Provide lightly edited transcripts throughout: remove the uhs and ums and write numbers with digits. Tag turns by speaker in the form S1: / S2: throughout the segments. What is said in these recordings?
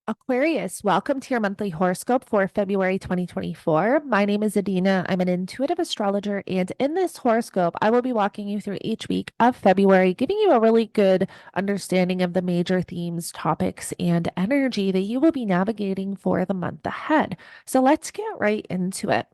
S1: Aquarius, welcome to your monthly horoscope for February 2024. My name is Adina. I'm an intuitive astrologer, and in this horoscope, I will be walking you through each week of February, giving you a really good understanding of the major themes, topics, and energy that you will be navigating for the month ahead. So let's get right into it.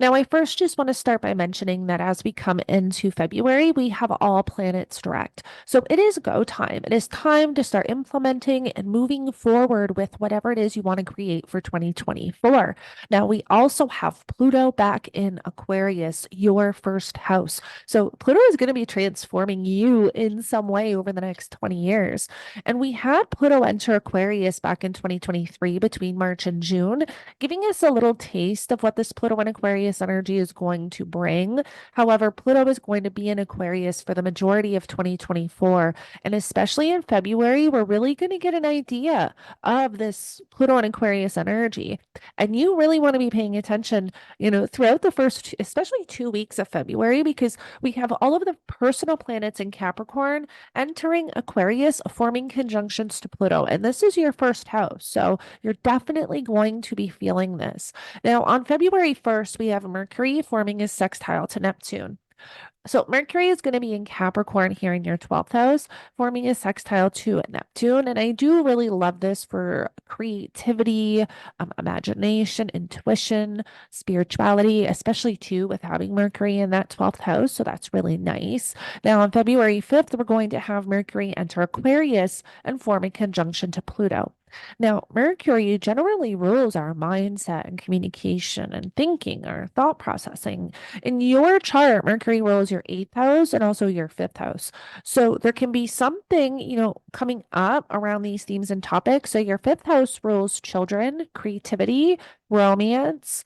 S1: Now, I first just want to start by mentioning that as we come into February, we have all planets direct. So it is go time. It is time to start implementing and moving forward with whatever it is you want to create for 2024. Now, we also have Pluto back in Aquarius, your first house. So Pluto is going to be transforming you in some way over the next 20 years. And we had Pluto enter Aquarius back in 2023 between March and June, giving us a little taste of what this Pluto and Aquarius energy is going to bring. However, Pluto is going to be in Aquarius for the majority of 2024. And especially in February, we're really going to get an idea of this Pluto and Aquarius energy. And you really want to be paying attention, throughout the first, especially 2 weeks of February, because we have all of the personal planets in Capricorn entering Aquarius, forming conjunctions to Pluto. And this is your first house. So you're definitely going to be feeling this. Now, on February 1st, we have Mercury forming a sextile to Neptune. So Mercury is going to be in Capricorn here in your 12th house, forming a sextile to Neptune. And I do really love this for creativity, imagination, intuition, spirituality, especially too with having Mercury in that 12th house. So that's really nice. Now on February 5th, we're going to have Mercury enter Aquarius and form a conjunction to Pluto. Now, Mercury generally rules our mindset and communication and thinking, our thought processing. In your chart, Mercury rules your eighth house and also your fifth house. So there can be something, coming up around these themes and topics. So your fifth house rules children, creativity, romance,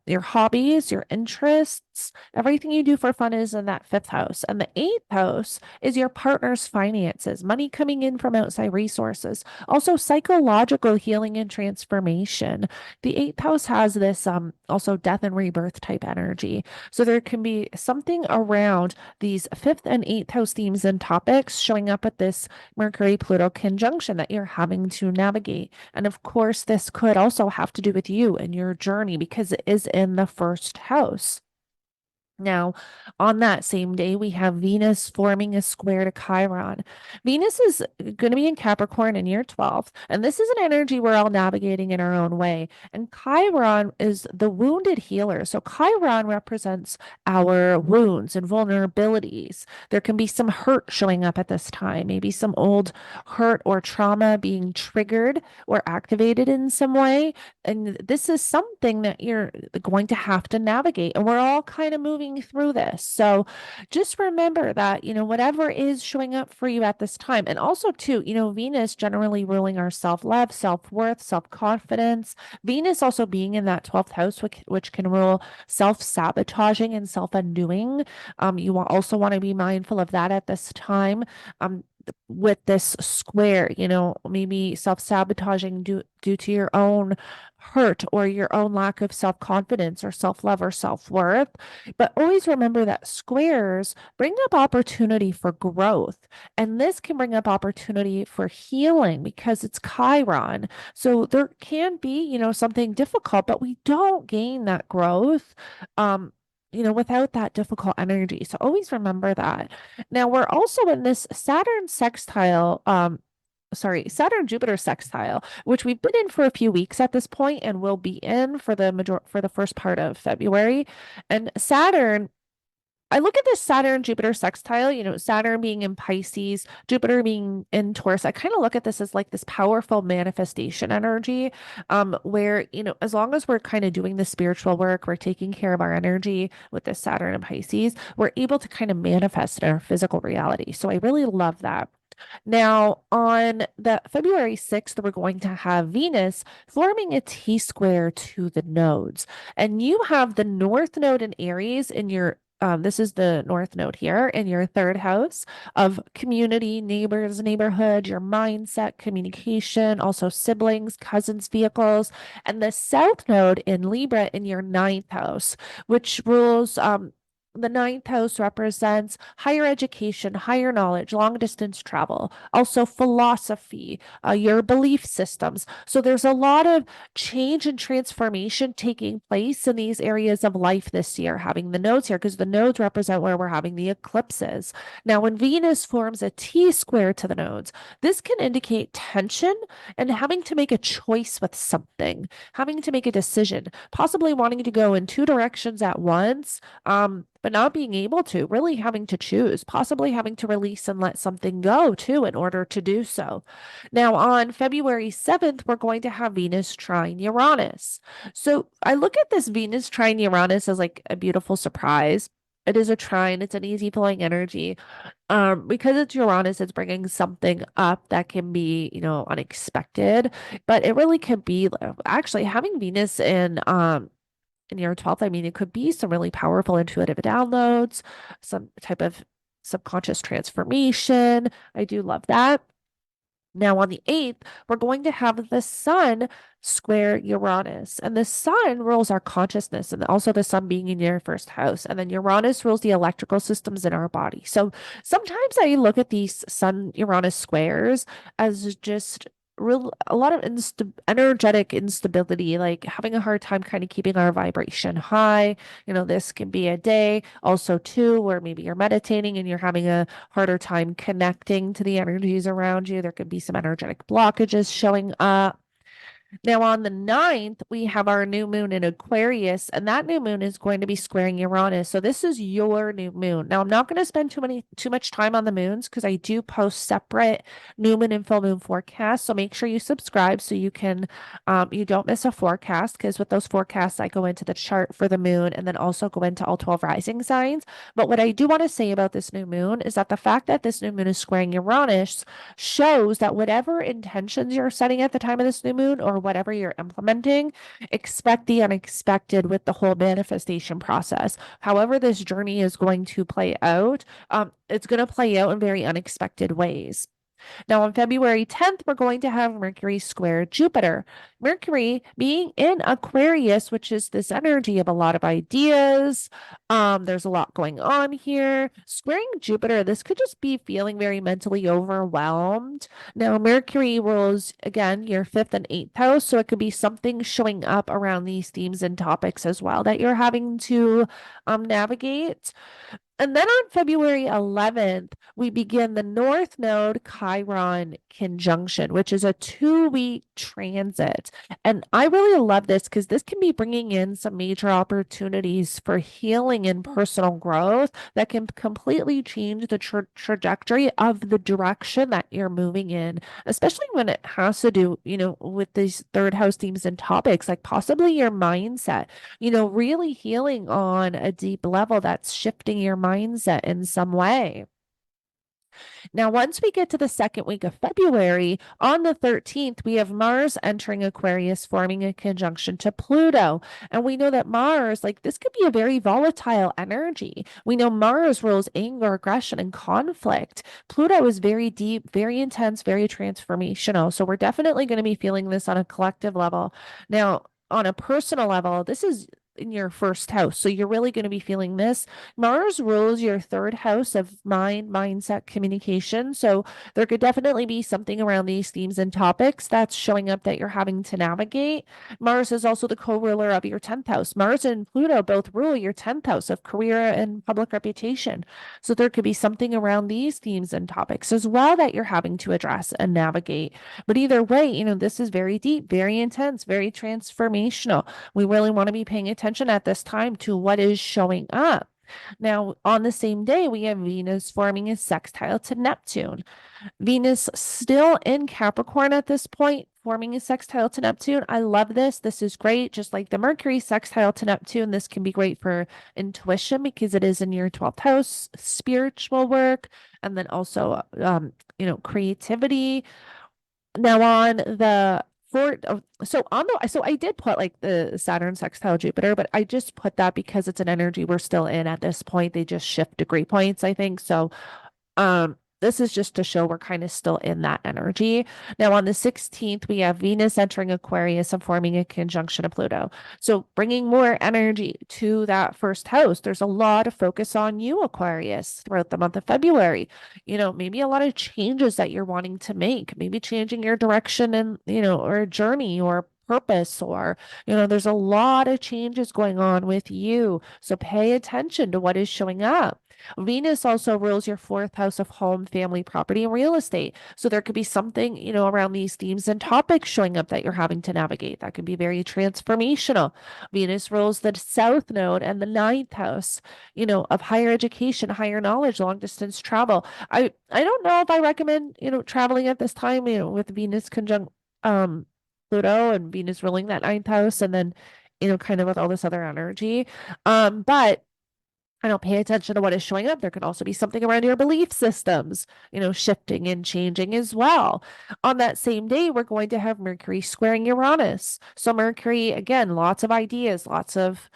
S1: your hobbies, your interests, everything you do for fun is in that fifth house. And the eighth house is your partner's finances, money coming in from outside resources. Also, psychological healing and transformation. The eighth house has this also death and rebirth type energy. So there can be something around these fifth and eighth house themes and topics showing up at this Mercury Pluto conjunction that you're having to navigate. And of course, this could also have to do with you and your journey because it is in the first house. Now, on that same day, we have Venus forming a square to Chiron. Venus is going to be in Capricorn in year 12, and this is an energy we're all navigating in our own way. And Chiron is the wounded healer. So, Chiron represents our wounds and vulnerabilities. There can be some hurt showing up at this time, maybe some old hurt or trauma being triggered or activated in some way. And this is something that you're going to have to navigate. And we're all kind of moving through this. So just remember that, whatever is showing up for you at this time. And also, too, Venus generally ruling our self love, self worth, self confidence. Venus also being in that 12th house, which can rule self sabotaging and self undoing. You also want to be mindful of that at this time. With this square, maybe self-sabotaging due to your own hurt or your own lack of self-confidence or self-love or self-worth. But always remember that squares bring up opportunity for growth. And this can bring up opportunity for healing because it's Chiron. So there can be, something difficult, but we don't gain that growth. Without that difficult energy. So always remember that. Now we're also in this Saturn Jupiter sextile, which we've been in for a few weeks at this point and will be in for the first part of February. And Saturn, I look at this Saturn Jupiter sextile, Saturn being in Pisces, Jupiter being in Taurus. I kind of look at this as like this powerful manifestation energy, where, as long as we're kind of doing the spiritual work, we're taking care of our energy with this Saturn and Pisces, we're able to kind of manifest in our physical reality. So I really love that. Now, on the February 6th, we're going to have Venus forming a T square to the nodes. And you have the North Node in Aries in your this is the North Node here in your third house of community, neighbors, neighborhood, your mindset, communication, also siblings, cousins, vehicles, and the South Node in Libra in your ninth house, which rules the ninth house represents higher education, higher knowledge, long distance travel, also philosophy, your belief systems. So there's a lot of change and transformation taking place in these areas of life this year, having the nodes here, because the nodes represent where we're having the eclipses. Now, when Venus forms a T square to the nodes, this can indicate tension and having to make a choice with something, having to make a decision, possibly wanting to go in two directions at once, but not being able to, really having to choose, possibly having to release and let something go too in order to do so. Now, on February 7th, we're going to have Venus trine Uranus. So I look at this Venus trine Uranus as like a beautiful surprise. It is a trine, it's an easy flowing energy. Because it's Uranus, it's bringing something up that can be, unexpected, but it really could be actually having Venus in your 12th. I mean, it could be some really powerful intuitive downloads, some type of subconscious transformation. I do love that. Now, on the 8th, we're going to have the sun square Uranus, and the sun rules our consciousness, and also the sun being in your first house. And then Uranus rules the electrical systems in our body. So sometimes I look at these sun Uranus squares as just a lot of energetic instability, like having a hard time kind of keeping our vibration high. This can be a day also too where maybe you're meditating and you're having a harder time connecting to the energies around you. There could be some energetic blockages showing up. Now, on the 9th, we have our new moon in Aquarius, and that new moon is going to be squaring Uranus. So this is your new moon. Now, I'm not going to spend too much time on the moons because I do post separate new moon and full moon forecasts. So make sure you subscribe so you don't miss a forecast, because with those forecasts, I go into the chart for the moon and then also go into all 12 rising signs. But what I do want to say about this new moon is that the fact that this new moon is squaring Uranus shows that whatever intentions you're setting at the time of this new moon or whatever you're implementing, expect the unexpected with the whole manifestation process. However, this journey is going to play out, it's going to play out in very unexpected ways. Now, on February 10th, we're going to have Mercury square Jupiter. Mercury being in Aquarius, which is this energy of a lot of ideas. There's a lot going on here. Squaring Jupiter, this could just be feeling very mentally overwhelmed. Now, Mercury rules, again, your fifth and eighth house, so it could be something showing up around these themes and topics as well that you're having to navigate. And then on February 11th, we begin the North Node Chiron conjunction, which is a 2-week transit. And I really love this because this can be bringing in some major opportunities for healing and personal growth that can completely change the trajectory of the direction that you're moving in, especially when it has to do, with these third house themes and topics, like possibly your mindset, really healing on a deep level that's shifting your mindset in some way. Now, once we get to the second week of February, on the 13th, we have Mars entering Aquarius, forming a conjunction to Pluto. And we know that Mars, this could be a very volatile energy. We know Mars rules anger, aggression, and conflict. Pluto is very deep, very intense, very transformational. So we're definitely going to be feeling this on a collective level. Now, on a personal level, this is in your first house. So you're really going to be feeling this. Mars rules your third house of mind, mindset, communication. So there could definitely be something around these themes and topics that's showing up that you're having to navigate. Mars is also the co-ruler of your 10th house. Mars and Pluto both rule your 10th house of career and public reputation. So there could be something around these themes and topics as well that you're having to address and navigate. But either way, this is very deep, very intense, very transformational. We really want to be paying attention at this time to what is showing up. Now, on the same day, we have Venus forming a sextile to Neptune. Venus still in Capricorn at this point, forming a sextile to Neptune. I love this. This is great. Just like the Mercury sextile to Neptune, this can be great for intuition because it is in your 12th house, spiritual work, and then also, creativity. Now, on the so I did put the Saturn sextile Jupiter, but I just put that because it's an energy we're still in at this point. They just shift degree points, I think. So This is just to show we're kind of still in that energy. Now, on the 16th, we have Venus entering Aquarius and forming a conjunction of Pluto. So, bringing more energy to that first house. There's a lot of focus on you, Aquarius, throughout the month of February. Maybe a lot of changes that you're wanting to make, maybe changing your direction and, or journey or purpose, or there's a lot of changes going on with you, so pay attention to what is showing up. Venus also rules your fourth house of home, family, property, and real estate. So there could be something, around these themes and topics showing up that you're having to navigate. That could be very transformational. Venus rules the south node and the ninth house, of higher education, higher knowledge, long distance travel. I don't know if I recommend, traveling at this time, with Venus conjunct Pluto and Venus ruling that ninth house, and then, kind of with all this other energy. But I don't pay attention to what is showing up. There could also be something around your belief systems, shifting and changing as well. On that same day, we're going to have Mercury squaring Uranus. So Mercury, again, lots of ideas, lots of,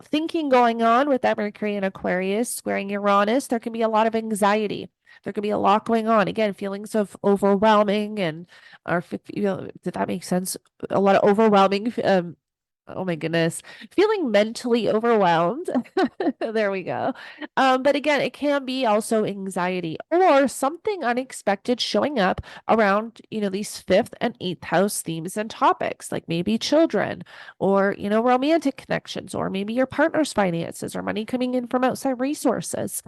S1: thinking going on with that Mercury in Aquarius squaring Uranus. There can be a lot of anxiety. There could be a lot going on. Again, feelings of overwhelming and, or, did that make sense? A lot of overwhelming, oh my goodness, feeling mentally overwhelmed. There we go. But again, it can be also anxiety or something unexpected showing up around, these fifth and eighth house themes and topics, like maybe children or, romantic connections, or maybe your partner's finances or money coming in from outside resources.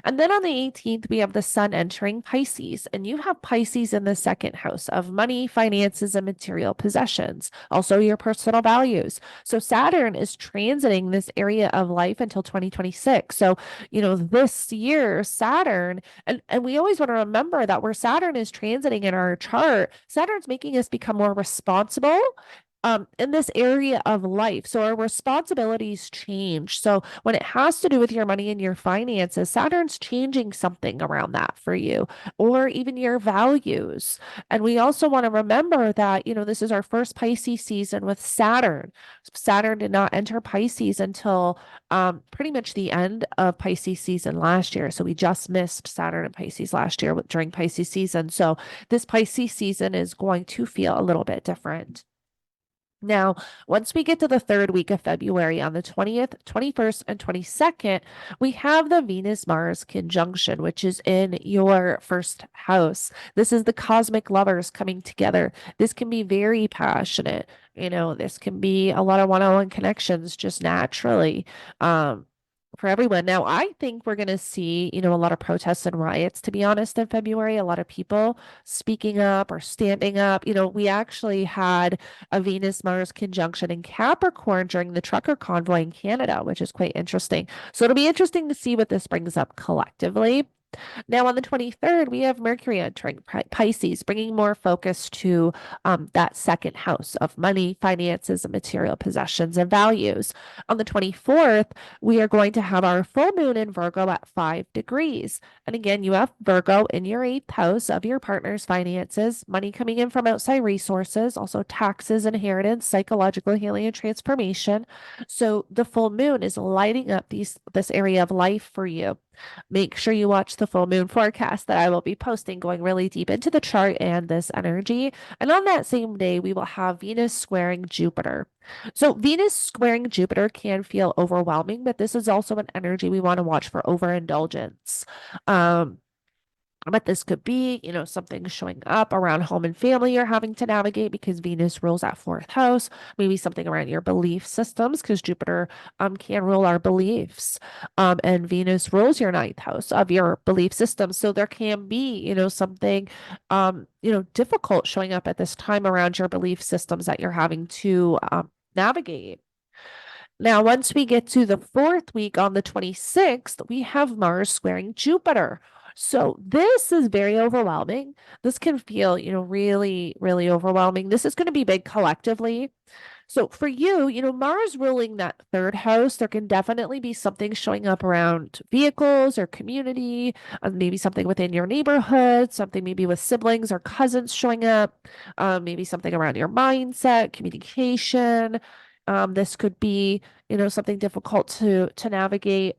S1: And then on the 18th, we have the sun entering Pisces, and you have Pisces in the second house of money, finances, and material possessions, also your personal values. So Saturn is transiting this area of life until 2026. So, this year, Saturn, and we always want to remember that where Saturn is transiting in our chart, Saturn's making us become more responsible in this area of life. So our responsibilities change. So when it has to do with your money and your finances, Saturn's changing something around that for you, or even your values. And we also want to remember that, this is our first Pisces season with Saturn. Saturn did not enter Pisces until pretty much the end of Pisces season last year. So we just missed Saturn and Pisces last year during Pisces season. So this Pisces season is going to feel a little bit different. Now, once we get to the third week of February on the 20th, 21st, and 22nd, we have the Venus Mars conjunction, which is in your first house. This is the cosmic lovers coming together. This can be very passionate. This can be a lot of one-on-one connections just naturally. For everyone. Now, I think we're going to see, a lot of protests and riots, to be honest, in February. A lot of people speaking up or standing up. We actually had a Venus Mars conjunction in Capricorn during the trucker convoy in Canada, which is quite interesting. So it'll be interesting to see what this brings up collectively. Now, on the 23rd, we have Mercury entering Pisces, bringing more focus to that second house of money, finances, and material possessions and values. On the 24th, we are going to have our full moon in Virgo at 5 degrees. And again, you have Virgo in your eighth house of your partner's finances, money coming in from outside resources, also taxes, inheritance, psychological healing, and transformation. So the full moon is lighting up this area of life for you. Make sure you watch the full moon forecast that I will be posting, going really deep into the chart and this energy. And on that same day, we will have Venus squaring Jupiter. So Venus squaring Jupiter can feel overwhelming, but this is also an energy we want to watch for overindulgence. But this could be, something showing up around home and family you're having to navigate because Venus rules that fourth house. Maybe something around your belief systems because Jupiter can rule our beliefs. And Venus rules your ninth house of your belief system. So there can be, something, difficult showing up at this time around your belief systems that you're having to navigate. Now, once we get to the fourth week on the 26th, we have Mars squaring Jupiter. So this is very overwhelming. This can feel, really, really overwhelming. This is going to be big collectively. So for you, Mars ruling that third house, there can definitely be something showing up around vehicles or community, maybe something within your neighborhood, something maybe with siblings or cousins showing up, maybe something around your mindset, communication. This could be, something difficult to navigate.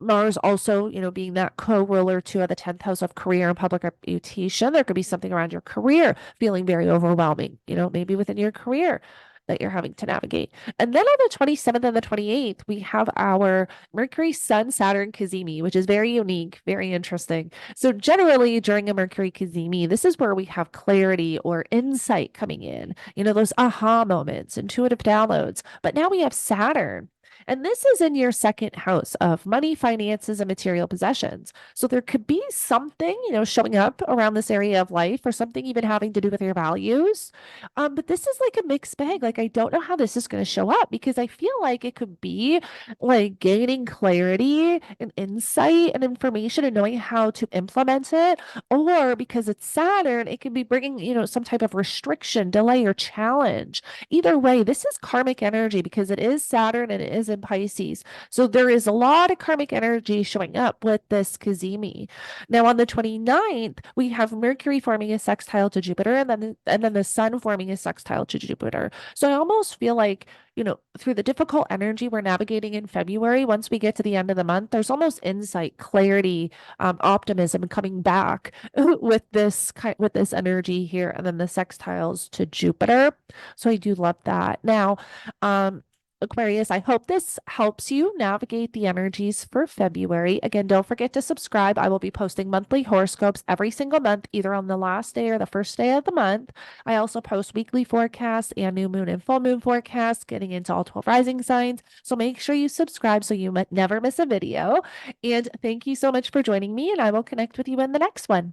S1: Mars also, being that co-ruler too of the 10th house of career and public reputation. There could be something around your career feeling very overwhelming, maybe within your career that you're having to navigate. And then on the 27th and the 28th, we have our Mercury, Sun, Saturn cazimi, which is very unique, very interesting. So generally during a Mercury cazimi, this is where we have clarity or insight coming in, those aha moments, intuitive downloads. But now we have Saturn. And this is in your second house of money, finances, and material possessions. So there could be something, showing up around this area of life or something even having to do with your values. But this is like a mixed bag. Like, I don't know how this is going to show up because I feel like it could be like gaining clarity and insight and information and knowing how to implement it. Or because it's Saturn, it could be bringing, some type of restriction, delay, or challenge. Either way, this is karmic energy because it is Saturn and it is in Pisces. So there is a lot of karmic energy showing up with this cazimi. Now on the 29th, we have Mercury forming a sextile to Jupiter and then the Sun forming a sextile to Jupiter. So I almost feel like, through the difficult energy we're navigating in February, once we get to the end of the month, there's almost insight, clarity, optimism coming back with this energy here, and then the sextiles to Jupiter. So I do love that. Now, Aquarius, I hope this helps you navigate the energies for February. Again, don't forget to subscribe. I will be posting monthly horoscopes every single month, either on the last day or the first day of the month. I also post weekly forecasts and new moon and full moon forecasts, getting into all 12 rising signs. So make sure you subscribe so you never miss a video. And thank you so much for joining me, and I will connect with you in the next one.